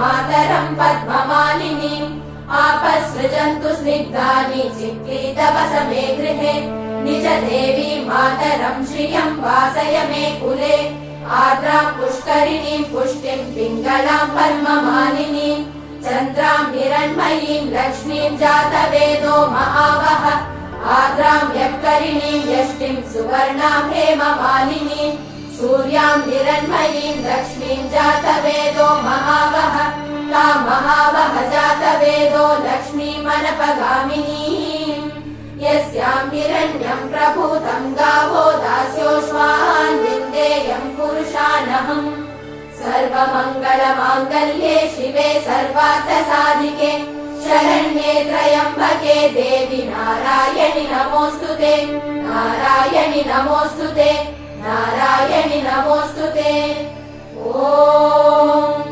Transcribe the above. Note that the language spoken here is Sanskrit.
मातरम् पद्ममालिनीम् आपसृजन्तु स्निग्धानि चिक्लीतवसमे गृहे निज देवी मातरम् श्रियम् वासय मे कुले आर्द्राम् पुष्करिणीम् पुष्टिम् पिङ्गलाम् पद्ममालिनीम् चन्द्राम् हिरण्मयीम् लक्ष्मीम् जातवेदो महावः आर्द्राम् यत्करिणीम् यष्टिम् सुवर्णाम् हेममालिनीम् सूर्याम् हिरण्मयीम् लक्ष्मीम् जातवेदो महावः ताम् महावः जातवेदो लक्ष्मीमनपगामिनीम् यस्याम् हिरण्यम् प्रभूतम् गावो दास्योश्वान् विन्देयम् पुरुषानहम् सर्वमङ्गलमाङ्गल्ये शिवे सर्वार्थसाधिके शरण्ये त्र्यम्बके देवि नारायणि नमोऽस्तुते नारायणि नमोऽस्तुते नारायणि नमोऽस्तुते। ॐ